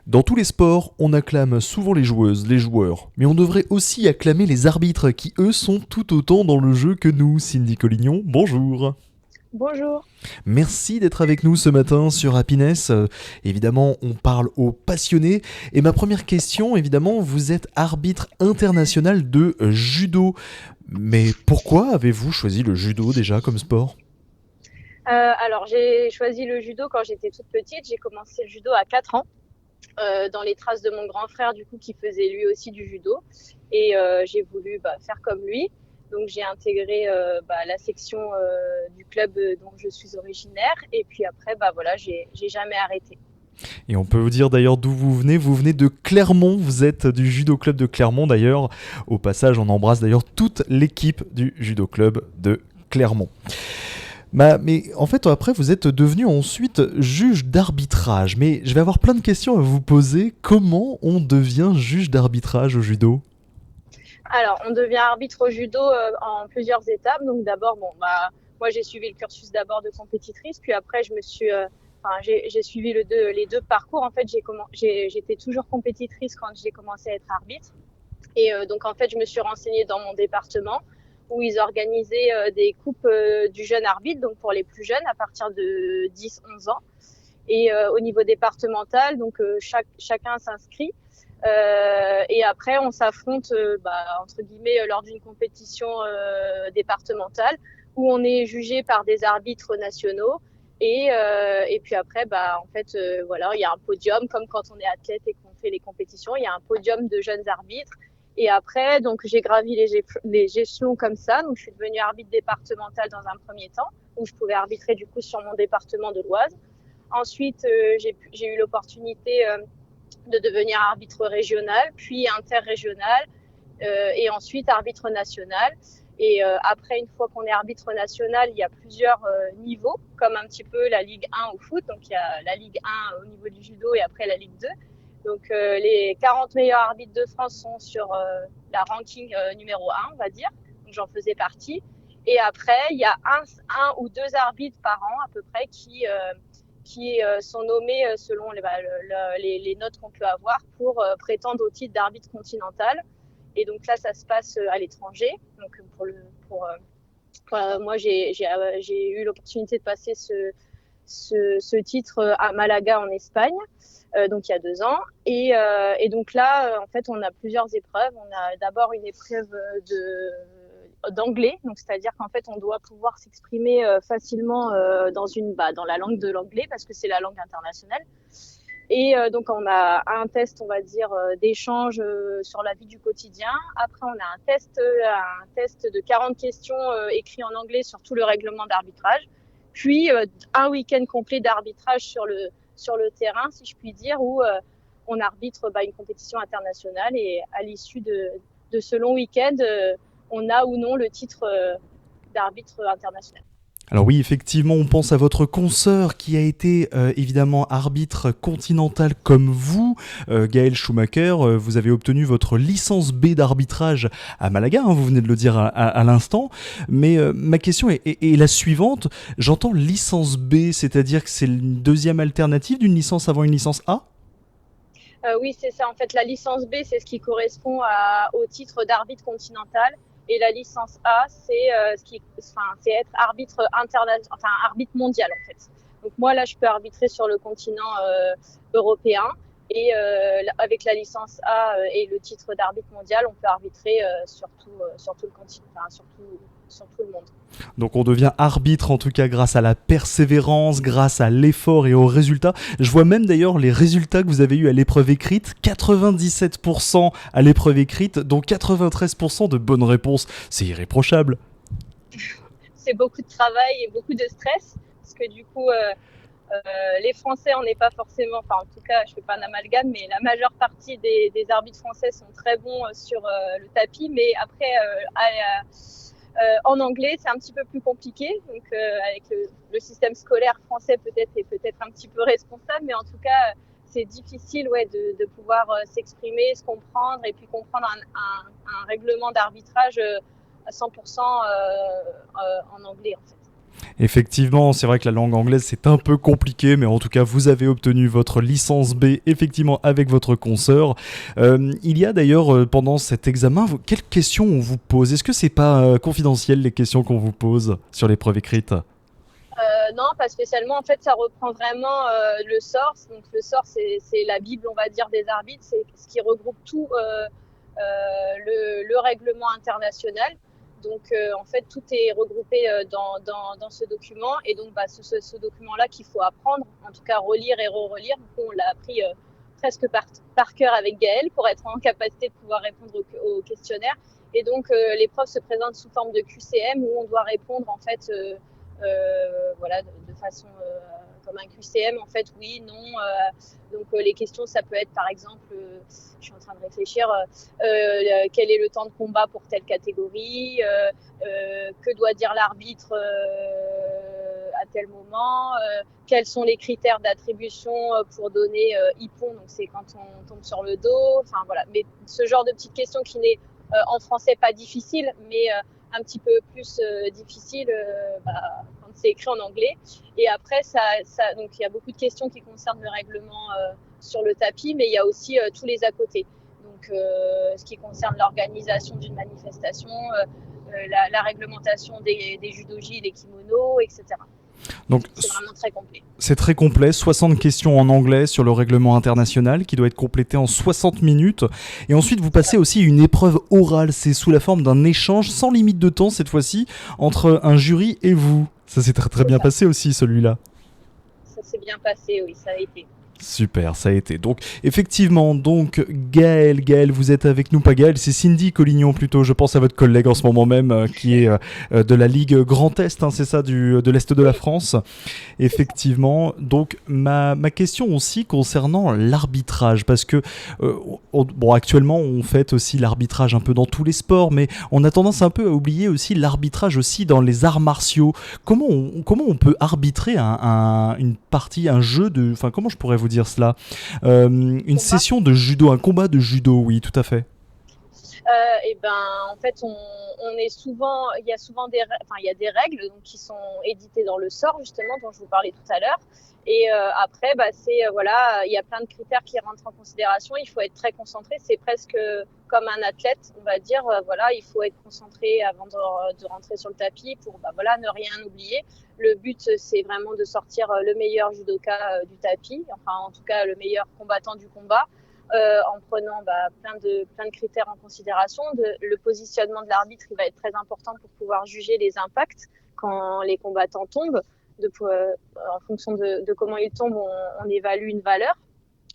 Dans tous les sports, on acclame souvent les joueuses, les joueurs, mais on devrait aussi acclamer les arbitres qui, eux, sont tout autant dans le jeu que nous. Cindy Collignon, bonjour. Bonjour. Merci d'être avec nous ce matin sur Happiness. Évidemment, on parle aux passionnés. Et ma première question, évidemment, vous êtes arbitre international de judo. Mais pourquoi avez-vous choisi le judo déjà comme sport? Alors, j'ai choisi le judo quand j'étais toute petite. J'ai commencé le judo à 4 ans, dans les traces de mon grand frère, du coup, qui faisait lui aussi du judo. Et j'ai voulu faire comme lui. Donc, j'ai intégré la section du club dont je suis originaire. Et puis après, voilà, j'ai jamais arrêté. Et on peut vous dire d'ailleurs d'où vous venez. Vous venez de Clermont. Vous êtes du judo club de Clermont d'ailleurs. Au passage, on embrasse d'ailleurs toute l'équipe du judo club de Clermont. Mais en fait, après, vous êtes devenu ensuite juge d'arbitrage. Mais je vais avoir plein de questions à vous poser. Comment on devient juge d'arbitrage au judo? Alors, on devient arbitre au judo en plusieurs étapes. Donc, d'abord, moi, j'ai suivi le cursus d'abord de compétitrice, puis après, j'ai suivi les deux parcours. En fait, j'étais toujours compétitrice quand j'ai commencé à être arbitre. Et donc, en fait, je me suis renseignée dans mon département où ils organisaient des coupes du jeune arbitre, donc pour les plus jeunes, à partir de 10-11 ans. Et au niveau départemental, donc chacun s'inscrit. Et après, on s'affronte, entre guillemets, lors d'une compétition départementale où on est jugé par des arbitres nationaux. Et puis après, voilà, il y a un podium, comme quand on est athlète et qu'on fait les compétitions, il y a un podium de jeunes arbitres. Et après, donc, j'ai gravi les échelons comme ça. Donc, je suis devenue arbitre départementale dans un premier temps, où je pouvais arbitrer du coup sur mon département de l'Oise. Ensuite, j'ai eu l'opportunité de devenir arbitre régional, puis interrégional, et ensuite arbitre national. Et après, une fois qu'on est arbitre national, il y a plusieurs niveaux, comme un petit peu la Ligue 1 au foot. Donc, il y a la Ligue 1 au niveau du judo et après la Ligue 2. Donc, les 40 meilleurs arbitres de France sont sur la ranking numéro 1, on va dire. Donc, j'en faisais partie. Et après, il y a un ou deux arbitres par an à peu près qui sont nommés selon les notes qu'on peut avoir pour prétendre au titre d'arbitre continental. Et donc là, ça se passe à l'étranger. Donc moi, j'ai eu l'opportunité de passer ce titre à Malaga en Espagne, donc il y a 2 ans. Et donc là, en fait, on a plusieurs épreuves. On a d'abord une épreuve d'anglais, donc c'est-à-dire qu'en fait on doit pouvoir s'exprimer facilement dans la langue de l'anglais parce que c'est la langue internationale. Et donc on a un test, on va dire, d'échange sur la vie du quotidien. Après on a un test de 40 questions écrits en anglais sur tout le règlement d'arbitrage. Puis un week-end complet d'arbitrage sur le terrain, si je puis dire, où on arbitre une compétition internationale. Et à l'issue de ce long week-end, on a ou non le titre d'arbitre international. Alors oui, effectivement, on pense à votre consoeur qui a été évidemment arbitre continental comme vous, Gaël Schumacher. Vous avez obtenu votre licence B d'arbitrage à Malaga, hein, vous venez de le dire à l'instant. Mais ma question est la suivante. J'entends licence B, c'est-à-dire que c'est une deuxième alternative d'une licence avant une licence A? Oui, c'est ça. En fait, la licence B, c'est ce qui correspond au titre d'arbitre continental. Et la licence A, c'est être arbitre arbitre mondial en fait. Donc moi là, je peux arbitrer sur le continent européen et avec la licence A et le titre d'arbitre mondial, on peut arbitrer sur tout le continent, sur tout le monde. Donc on devient arbitre en tout cas grâce à la persévérance, grâce à l'effort et aux résultats. Je vois même d'ailleurs les résultats que vous avez eus à l'épreuve écrite, 97% à l'épreuve écrite, dont 93% de bonnes réponses. C'est irréprochable. C'est beaucoup de travail et beaucoup de stress parce que du coup, les Français, on n'est pas forcément, enfin en tout cas, je fais pas un amalgame, mais la majeure partie des arbitres français sont très bons sur le tapis, mais après, en anglais, c'est un petit peu plus compliqué. Donc, avec le système scolaire français, peut-être est peut-être un petit peu responsable, mais en tout cas, c'est difficile, ouais, de pouvoir s'exprimer, se comprendre et puis comprendre un règlement d'arbitrage à 100% en anglais, en fait. Effectivement, c'est vrai que la langue anglaise c'est un peu compliqué, mais en tout cas vous avez obtenu votre licence B effectivement avec votre consoeur. Il y a d'ailleurs pendant cet examen, quelles questions on vous pose? Est-ce que c'est pas confidentiel les questions qu'on vous pose sur l'épreuve écrite? Non, pas spécialement. En fait, ça reprend vraiment le SOR. Donc, le SOR, c'est la Bible, on va dire, des arbitres. C'est ce qui regroupe tout le règlement international. Donc, en fait, tout est regroupé dans ce document. Et donc, ce document-là qu'il faut apprendre, en tout cas relire et re-relire. Donc, on l'a appris presque par cœur avec Gaëlle pour être en capacité de pouvoir répondre au questionnaire. Et donc, l'épreuve se présente sous forme de QCM où on doit répondre, en fait, voilà, de façon comme un QCM, en fait, oui, non. Donc, les questions, ça peut être, par exemple, je suis en train de réfléchir, quel est le temps de combat pour telle catégorie, que doit dire l'arbitre à tel moment, quels sont les critères d'attribution pour donner hippon, donc c'est quand on tombe sur le dos, enfin voilà. Mais ce genre de petites questions qui n'est en français pas difficile, mais un petit peu plus difficile quand c'est écrit en anglais. Et après, donc il y a beaucoup de questions qui concernent le règlement sur le tapis, mais il y a aussi tous les à côté. Donc, ce qui concerne l'organisation d'une manifestation, la réglementation des judogi, des kimonos, etc. Donc, c'est vraiment très complet. C'est très complet, 60 questions en anglais sur le règlement international qui doit être complété en 60 minutes. Et ensuite, vous passez aussi une épreuve orale. C'est sous la forme d'un échange sans limite de temps cette fois-ci entre un jury et vous. Ça s'est très, très bien passé aussi, celui-là. Ça s'est bien passé, oui, ça a été. Super, ça a été. Donc, effectivement, Gaëlle, vous êtes avec nous, pas Gaëlle, c'est Cindy Collignon plutôt, je pense à votre collègue en ce moment même, qui est de la Ligue Grand Est, hein, c'est ça, de l'Est de la France. Effectivement, donc ma question aussi concernant l'arbitrage, parce que, actuellement, on fait aussi l'arbitrage un peu dans tous les sports, mais on a tendance un peu à oublier aussi l'arbitrage aussi dans les arts martiaux. Comment on peut arbitrer une partie, un jeu de... Enfin, comment je pourrais vous dire cela, une session de judo, un combat de judo, oui, tout à fait. Et en fait, on est souvent, il y a des règles donc, qui sont éditées dans le SOR justement dont je vous parlais tout à l'heure. Et après, il y a plein de critères qui rentrent en considération. Il faut être très concentré. C'est presque comme un athlète, on va dire. Il faut être concentré avant de rentrer sur le tapis pour, ne rien oublier. Le but, c'est vraiment de sortir le meilleur judoka du tapis, enfin, en tout cas, le meilleur combattant du combat, en prenant plein de critères en considération. Le positionnement de l'arbitre, il va être très important pour pouvoir juger les impacts quand les combattants tombent. En fonction de comment il tombe, on évalue une valeur.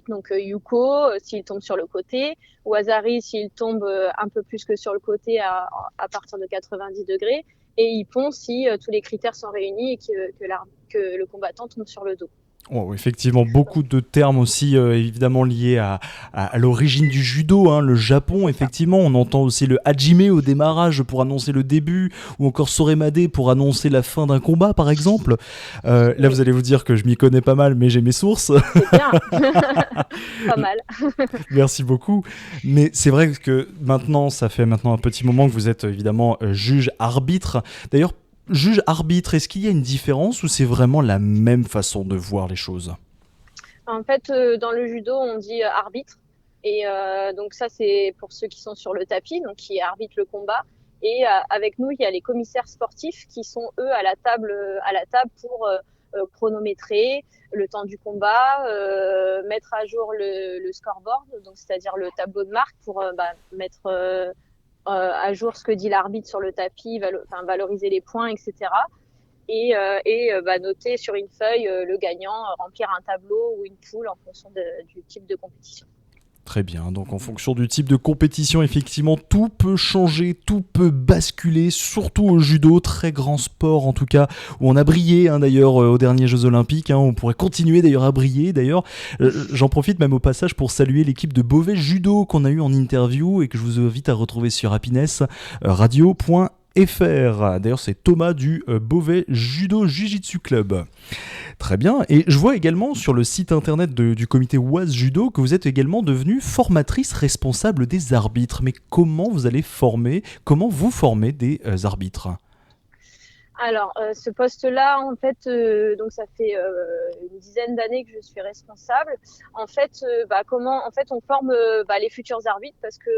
Donc Yuko, s'il tombe sur le côté, ou Azari, s'il tombe un peu plus que sur le côté à partir de 90 degrés, et Ippon si tous les critères sont réunis et que le combattant tombe sur le dos. Oh, effectivement, beaucoup de termes aussi évidemment liés à l'origine du judo, hein, le Japon, effectivement, on entend aussi le hajime au démarrage pour annoncer le début, ou encore soremade pour annoncer la fin d'un combat par exemple. Là vous allez vous dire que je m'y connais pas mal, mais j'ai mes sources. C'est bien. Pas mal. Merci beaucoup. Mais c'est vrai que ça fait maintenant un petit moment que vous êtes évidemment juge-arbitre. D'ailleurs, juge-arbitre, est-ce qu'il y a une différence ou c'est vraiment la même façon de voir les choses? En fait, dans le judo, on dit arbitre. Et donc ça, c'est pour ceux qui sont sur le tapis, donc qui arbitrent le combat. Et avec nous, il y a les commissaires sportifs qui sont, eux, à la table pour chronométrer le temps du combat, mettre à jour le scoreboard, donc c'est-à-dire le tableau de marque pour mettre... à jour ce que dit l'arbitre sur le tapis, valoriser les points, etc. Et noter sur une feuille le gagnant, remplir un tableau ou une poule en fonction du type de compétition. Très bien, donc en fonction du type de compétition, effectivement, tout peut changer, tout peut basculer, surtout au judo, très grand sport en tout cas, où on a brillé d'ailleurs aux derniers Jeux Olympiques, on pourrait continuer d'ailleurs à briller d'ailleurs. J'en profite même au passage pour saluer l'équipe de Beauvais Judo qu'on a eu en interview et que je vous invite à retrouver sur happiness radio.fr. D'ailleurs, c'est Thomas du Beauvais Judo Jiu-Jitsu Club. Très bien. Et je vois également sur le site internet du comité Oise Judo que vous êtes également devenue formatrice responsable des arbitres. Mais comment vous formez des arbitres ? Alors, ce poste-là, en fait, donc ça fait une dizaine d'années que je suis responsable. En fait, en fait, on forme les futurs arbitres parce que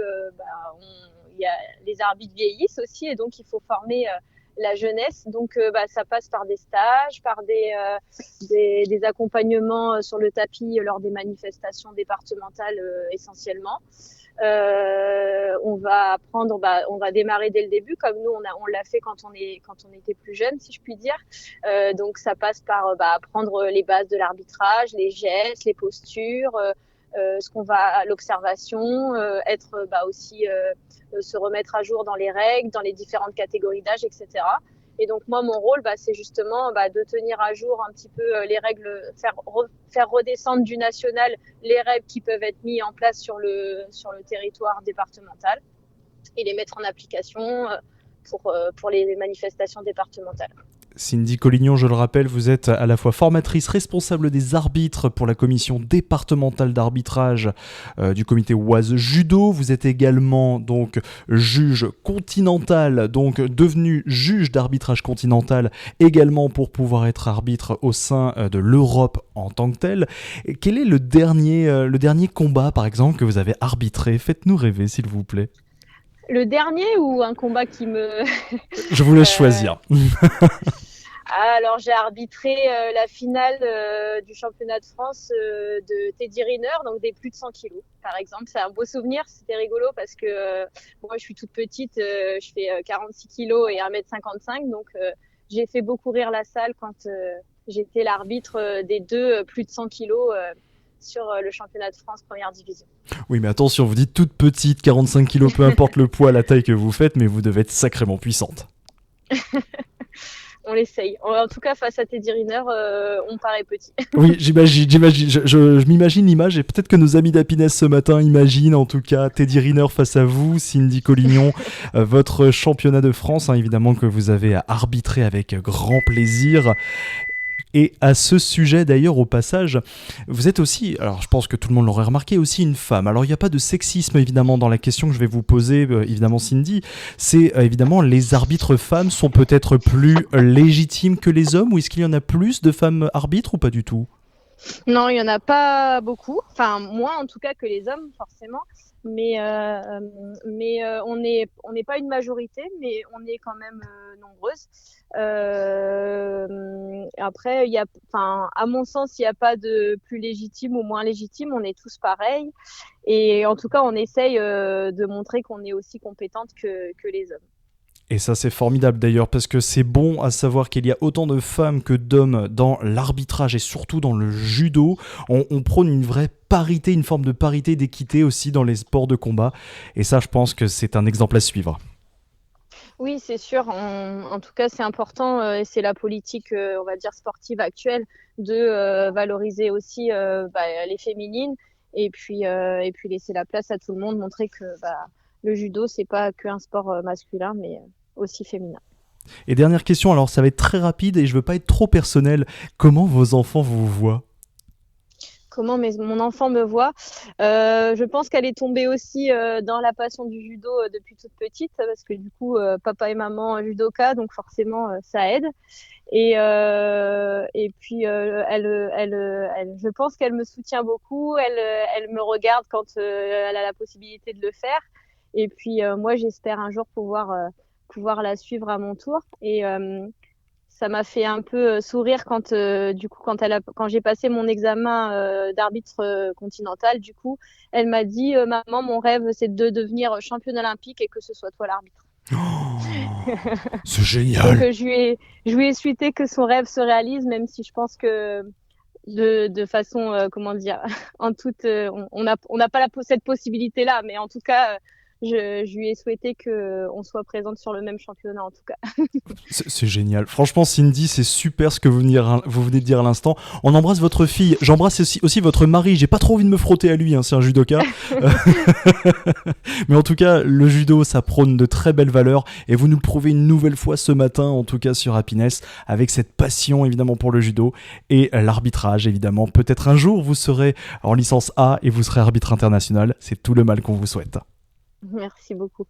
les arbitres vieillissent aussi et donc il faut former la jeunesse. Donc, ça passe par des stages, par des accompagnements sur le tapis lors des manifestations départementales essentiellement. On va apprendre, on va démarrer dès le début, comme nous on l'a fait quand on était plus jeune, si je puis dire. Donc ça passe par apprendre les bases de l'arbitrage, les gestes, les postures, l'observation, être aussi se remettre à jour dans les règles, dans les différentes catégories d'âge, etc. Et donc moi, mon rôle, c'est justement de tenir à jour un petit peu les règles, faire redescendre du national les règles qui peuvent être mises en place sur le territoire départemental et les mettre en application pour les manifestations départementales. Cindy Collignon, je le rappelle, vous êtes à la fois formatrice, responsable des arbitres pour la commission départementale d'arbitrage du comité Oise Judo. Vous êtes également donc juge continental, donc devenu juge d'arbitrage continental également pour pouvoir être arbitre au sein de l'Europe en tant que tel. Et quel est le dernier combat, par exemple, que vous avez arbitré ? Faites-nous rêver, s'il vous plaît. Le dernier ou un combat qui me... Je vous laisse choisir. Alors, j'ai arbitré la finale du championnat de France de Teddy Riner, donc des plus de 100 kilos, par exemple. C'est un beau souvenir, c'était rigolo parce que moi, je suis toute petite, je fais 46 kilos et 1m55, donc j'ai fait beaucoup rire la salle quand j'étais l'arbitre des deux plus de 100 kilos sur le championnat de France première division. Oui, mais attention, vous dites toute petite, 45 kilos, peu importe le poids, la taille que vous faites, mais vous devez être sacrément puissante. On l'essaye. En tout cas, face à Teddy Riner, on paraît petit. Oui, j'imagine. Je m'imagine l'image et peut-être que nos amis d'Happiness ce matin imaginent en tout cas Teddy Riner face à vous, Cindy Collignon, votre championnat de France, évidemment que vous avez arbitré avec grand plaisir. Et à ce sujet d'ailleurs au passage, vous êtes aussi, alors je pense que tout le monde l'aurait remarqué, aussi une femme. Alors il n'y a pas de sexisme évidemment dans la question que je vais vous poser, évidemment Cindy, c'est évidemment les arbitres femmes sont peut-être plus légitimes que les hommes ou est-ce qu'il y en a plus de femmes arbitres ou pas du tout ? Non, il n'y en a pas beaucoup, enfin moins en tout cas que les hommes forcément, mais on n'est pas une majorité, mais on est quand même nombreuses. Après, à mon sens, il n'y a pas de plus légitime ou moins légitime, on est tous pareils. Et en tout cas, on essaye de montrer qu'on est aussi compétente que les hommes. Et ça c'est formidable d'ailleurs parce que c'est bon à savoir qu'il y a autant de femmes que d'hommes dans l'arbitrage et surtout dans le judo. On prône une vraie parité, une forme de parité, d'équité aussi dans les sports de combat. Et ça je pense que c'est un exemple à suivre. Oui, c'est sûr. En tout cas, c'est important et c'est la politique, on va dire, sportive actuelle de valoriser aussi les féminines et puis laisser la place à tout le monde, montrer que le judo, c'est pas qu'un sport masculin, mais aussi féminin. Et dernière question, alors ça va être très rapide et je veux pas être trop personnel. Comment vos enfants vous voient ? Comment mon enfant me voit. Je pense qu'elle est tombée aussi dans la passion du judo depuis toute petite, parce que du coup, papa et maman judoka, donc forcément, ça aide. Et puis, je pense qu'elle me soutient beaucoup. Elle me regarde quand elle a la possibilité de le faire. Et puis, moi, j'espère un jour pouvoir la suivre à mon tour. Et ça m'a fait un peu sourire quand j'ai passé mon examen d'arbitre continental. Du coup, elle m'a dit maman, mon rêve, c'est de devenir championne olympique et que ce soit toi l'arbitre. Oh, c'est génial. Donc, je lui ai souhaité que son rêve se réalise, même si je pense que de façon, comment dire, on n'a pas cette possibilité-là, mais en tout cas, je lui ai souhaité qu'on soit présente sur le même championnat, en tout cas. C'est génial. Franchement, Cindy, c'est super ce que vous venez de dire à l'instant. On embrasse votre fille. J'embrasse aussi votre mari. J'ai pas trop envie de me frotter à lui, c'est un judoka. Mais en tout cas, le judo, ça prône de très belles valeurs. Et vous nous le prouvez une nouvelle fois ce matin, en tout cas sur Happiness, avec cette passion évidemment pour le judo et l'arbitrage, évidemment. Peut-être un jour, vous serez en licence A et vous serez arbitre international. C'est tout le mal qu'on vous souhaite. Merci beaucoup.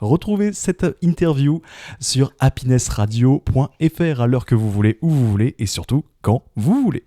Retrouvez cette interview sur happinessradio.fr à l'heure que vous voulez, où vous voulez et surtout quand vous voulez.